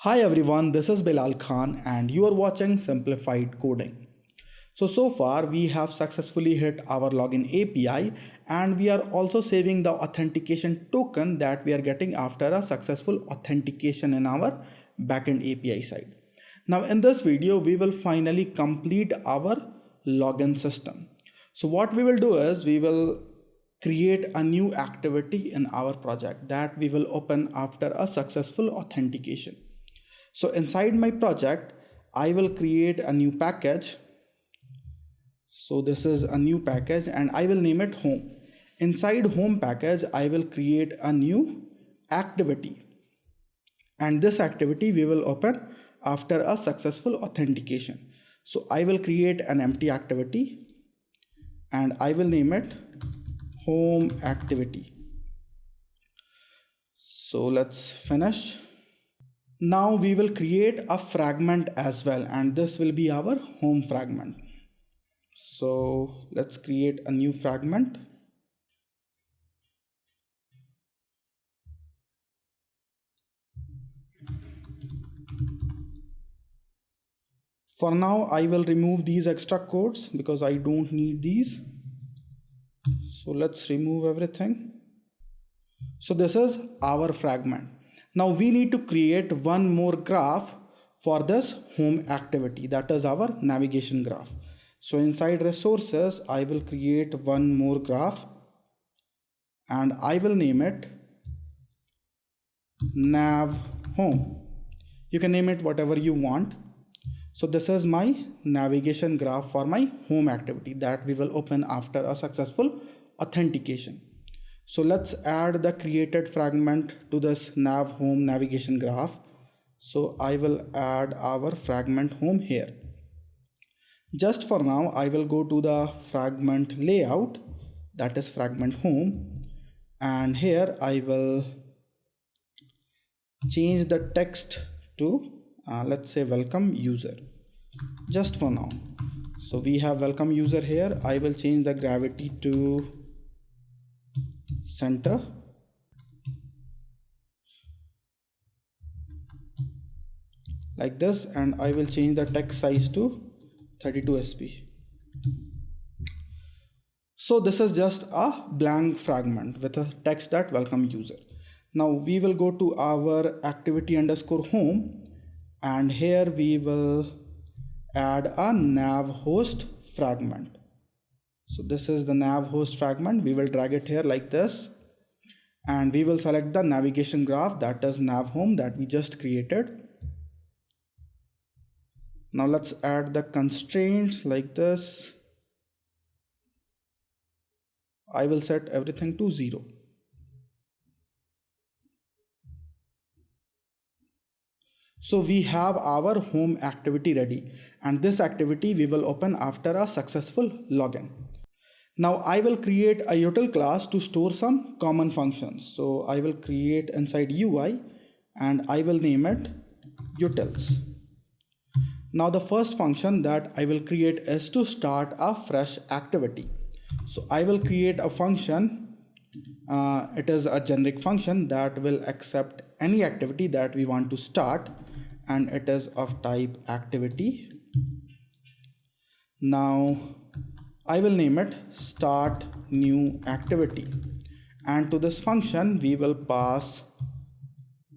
Hi everyone, this is Bilal Khan and you are watching Simplified Coding. So far we have successfully hit our login API and we are also saving the authentication token that we are getting after a successful authentication in our backend API side. Now in this video we will finally complete our login system. So what we will do is we will create a new activity in our project that we will open after a successful authentication. So inside my project, I will create a new package. So this is a new package and I will name it home. Inside home package, I will create a new activity. And this activity we will open after a successful authentication. So I will create an empty activity and I will name it home activity. So let's finish. Now we will create a fragment as well, and this will be our home fragment. So let's create a new fragment. For now, I will remove these extra codes because I don't need these. So let's remove everything. So this is our fragment. Now we need to create one more graph for this home activity, that is our navigation graph. So inside resources, I will create one more graph and I will name it nav home. You can name it whatever you want. So this is my navigation graph for my home activity that we will open after a successful authentication. So let's add the created fragment to this nav home navigation graph. So I will add our fragment home here. Just for now, I will go to the fragment layout, that is fragment home, and here I will change the text to let's say welcome user, just for now. So we have welcome user here. I will change the gravity to center. Like this, and I will change the text size to 32 sp. So this is just a blank fragment with a text that welcome user. Now we will go to our activity underscore home and here we will add a nav host fragment. So this is the nav host fragment. We will drag it here like this and we will select the navigation graph, that is nav home, that we just created. Now let's add the constraints like this. I will set everything to 0. So we have our home activity ready, and this activity we will open after a successful login. Now I will create a util class to store some common functions. So I will create inside UI and I will name it utils. Now the first function that I will create is to start a fresh activity. So I will create a function. It is a generic function that will accept any activity that we want to start, and it is of type activity. Now I will name it start new activity, and to this function we will pass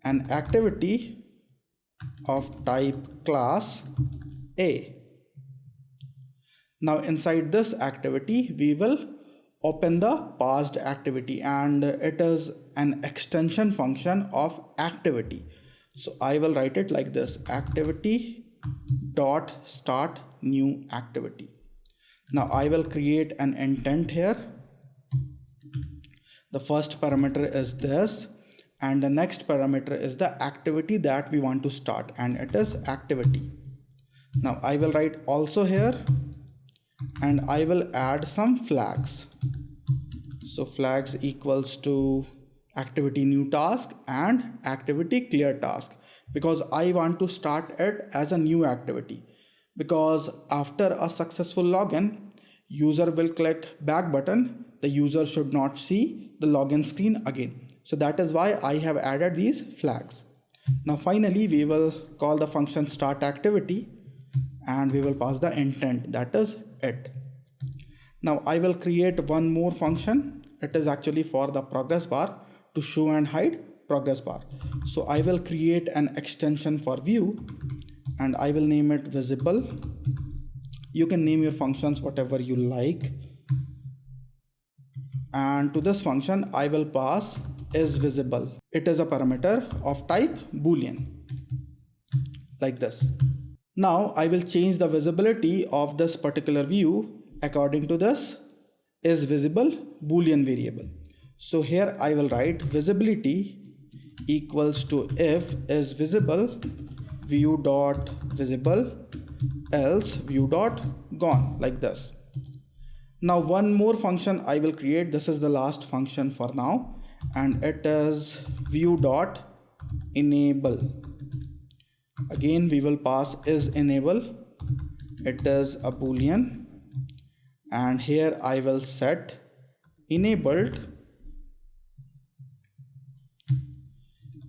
an activity of type class A. Now inside this activity we will open the passed activity, and it is an extension function of activity. So I will write it like this: activity dot start new activity. Now I will create an intent here. The first parameter is this, and the next parameter is the activity that we want to start, and it is activity. Now I will write also here, and I will add some flags. So flags equals to activity new task and activity clear task, because I want to start it as a new activity, because after a successful login user will click back button, the user should not see the login screen again. So that is why I have added these flags. Now finally we will call the function start activity and we will pass the intent, that is it. Now I will create one more function. It is actually for the progress bar, to show and hide progress bar. So I will create an extension for view and I will name it visible. You can name your functions whatever you like. And to this function I will pass is visible. It is a parameter of type boolean, like this. Now I will change the visibility of this particular view according to this is visible boolean variable. So here I will write visibility equals to if is visible view dot visible else view dot gone, like this. Now one more function I will create. This is the last function for now and it is view dot enable. Again we will pass is enable. It is a boolean and here I will set enabled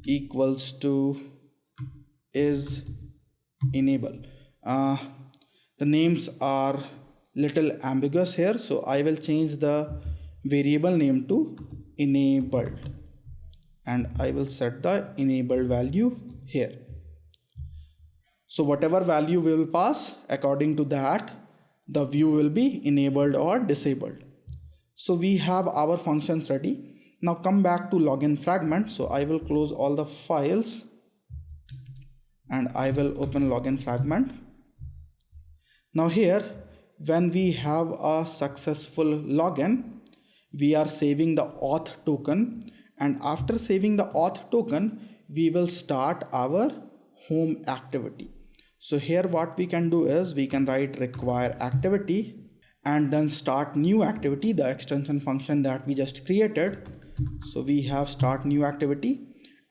equals to is enable. The names are little ambiguous here, so I will change the variable name to enabled and I will set the enabled value here. So whatever value we will pass, according to that the view will be enabled or disabled. So we have our functions ready. Now come back to login fragment. So I will close all the files and I will open login fragment. Now here when we have a successful login, we are saving the auth token, and after saving the auth token we will start our home activity. So here what we can do is we can write require activity and then start new activity, the extension function that we just created. So we have start new activity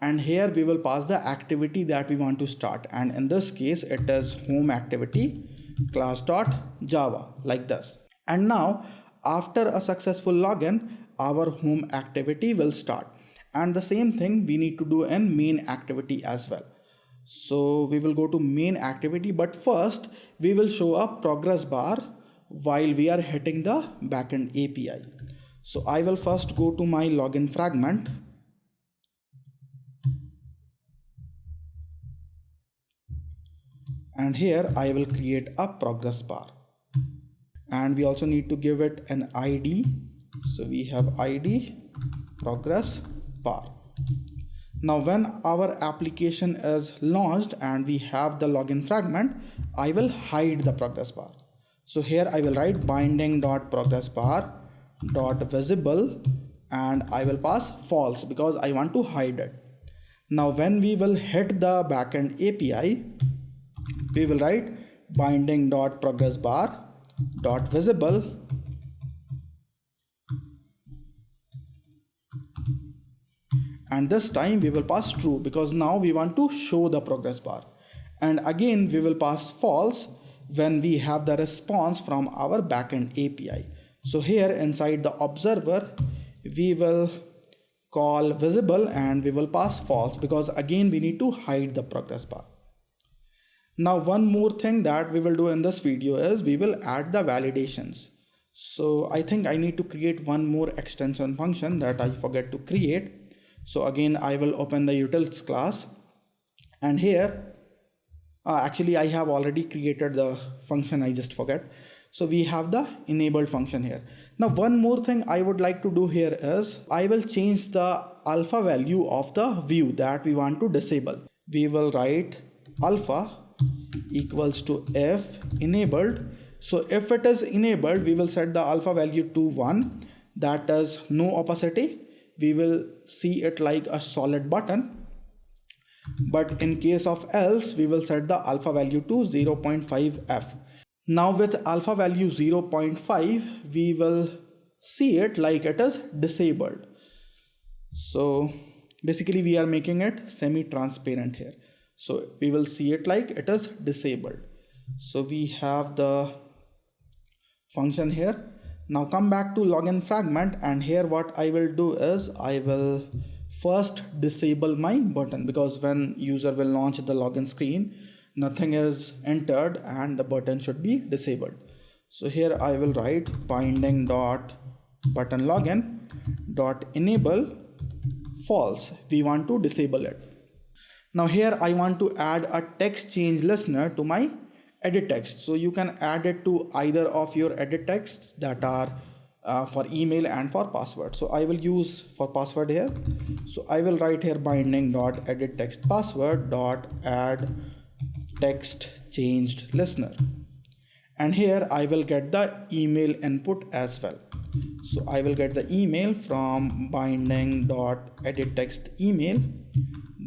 and here we will pass the activity that we want to start, and in this case it is home activity class.java, like this. And now after a successful login our home activity will start, and the same thing we need to do in main activity as well. So we will go to main activity, but first we will show a progress bar while we are hitting the backend API. So I will first go to my login fragment and here I will create a progress bar and we also need to give it an ID. So we have ID progress bar. Now when our application is launched and we have the login fragment, I will hide the progress bar. So here I will write binding.progressbar.visible and I will pass false because I want to hide it. Now when we will hit the backend API, we will write binding.progressbar.visible and this time we will pass true because now we want to show the progress bar, and again we will pass false when we have the response from our backend API. So here inside the observer we will call visible and we will pass false because again we need to hide the progress bar. Now one more thing that we will do in this video is we will add the validations. So I think I need to create one more extension function that I forget to create. So again I will open the utils class and here actually I have already created the function, I just forget. So we have the enabled function here. Now one more thing I would like to do here is I will change the alpha value of the view that we want to disable. We will write alpha equals to if enabled. So if it is enabled we will set the alpha value to 1, that is no opacity. We will see it like a solid button, but in case of else we will set the alpha value to 0.5f. Now with alpha value 0.5 we will see it like it is disabled. So basically we are making it semi-transparent here. So we will see it like it is disabled. So we have the function here. Now come back to login fragment and here what I will do is I will first disable my button, because when user will launch the login screen, nothing is entered and the button should be disabled. So here I will write binding dot button login dot enable false. We want to disable it. Now here I want to add a text change listener to my edit text. So you can add it to either of your edit texts that are for email and for password. So I will use for password here. So I will write here binding dot edit text password dot add text changed listener. And here I will get the email input as well. So I will get the email from binding dot edit text email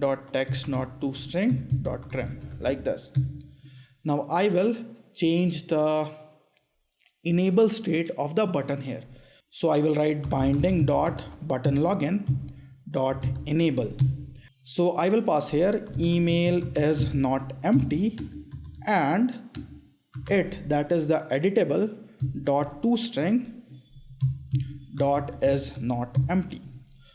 dot text not to string dot trim, like this. Now I will change the enable state of the button here. So I will write binding dot button login dot enable. So I will pass here email is not empty and it, that is the editable dot toString dot is not empty.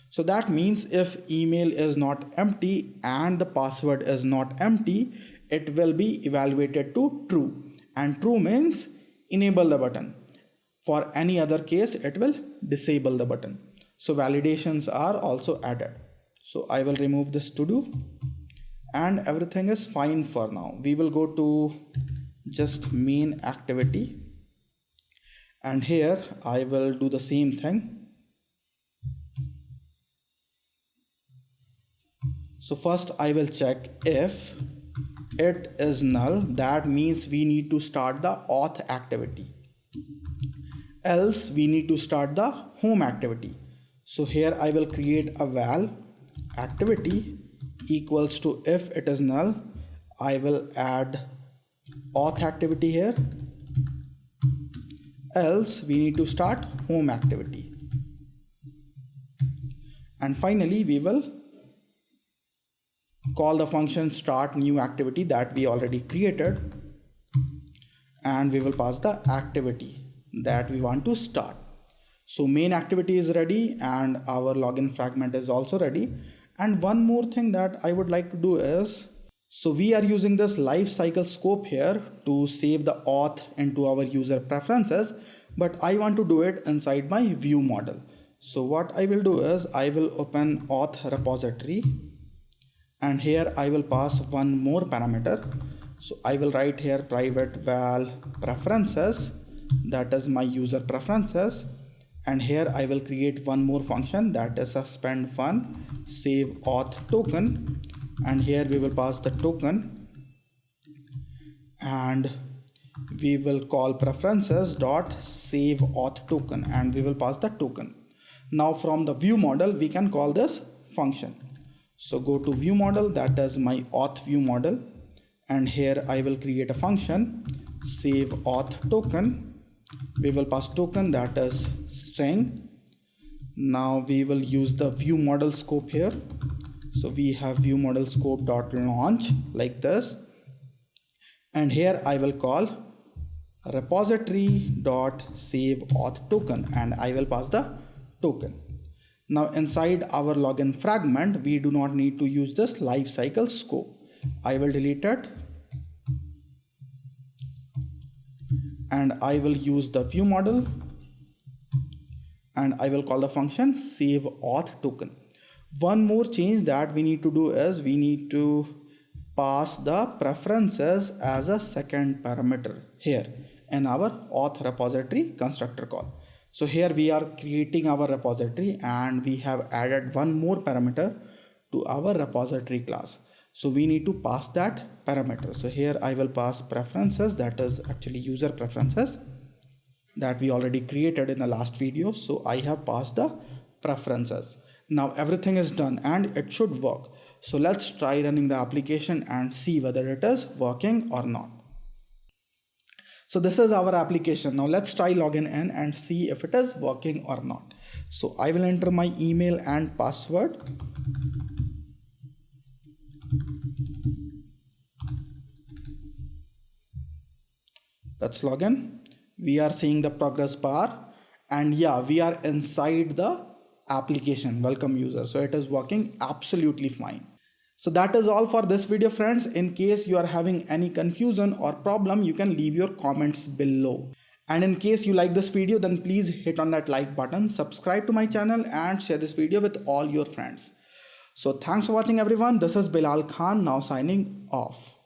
So that means if email is not empty and the password is not empty, it will be evaluated to true, and true means enable the button. For any other case, it will disable the button. So validations are also added. So I will remove this to do and everything is fine for now. We will go to just main activity and here I will do the same thing. So first I will check if it is null, that means we need to start the auth activity, else we need to start the home activity. So here I will create a val activity equals to if it is null, I will add auth activity here, else we need to start home activity, and finally we will call the function start new activity that we already created, and we will pass the activity that we want to start. So main activity is ready and our login fragment is also ready. And one more thing that I would like to do is, so we are using this lifecycle scope here to save the auth into our user preferences, but I want to do it inside my view model. So what I will do is I will open auth repository and here I will pass one more parameter. So I will write here private val preferences, that is my user preferences, and here I will create one more function that is suspend fun save auth token, and here we will pass the token and we will call preferences dot save auth token and we will pass the token. Now from the view model we can call this function. So go to view model, that is my auth view model, and here I will create a function save auth token. We will pass token that is string. Now we will use the view model scope here. So we have view model scope dot launch like this, and here I will call repository dot save auth token and I will pass the token. Now inside our login fragment we do not need to use this lifecycle scope. I will delete it and I will use the view model and I will call the function save auth token. One more change that we need to do is we need to pass the preferences as a second parameter here in our auth repository constructor call. So here we are creating our repository and we have added one more parameter to our repository class. So we need to pass that parameter. So here I will pass preferences, that is actually user preferences that we already created in the last video. So I have passed the preferences. Now everything is done and it should work. So let's try running the application and see whether it is working or not. So this is our application. Now let's try login in and see if it is working or not. So I will enter my email and password. Let's log in. We are seeing the progress bar and yeah, we are inside the application welcome user. So it is working absolutely fine. So that is all for this video, friends. In case you are having any confusion or problem, you can leave your comments below. And in case you like this video, then please hit on that like button, subscribe to my channel and share this video with all your friends. So thanks for watching everyone. This is Bilal Khan now signing off.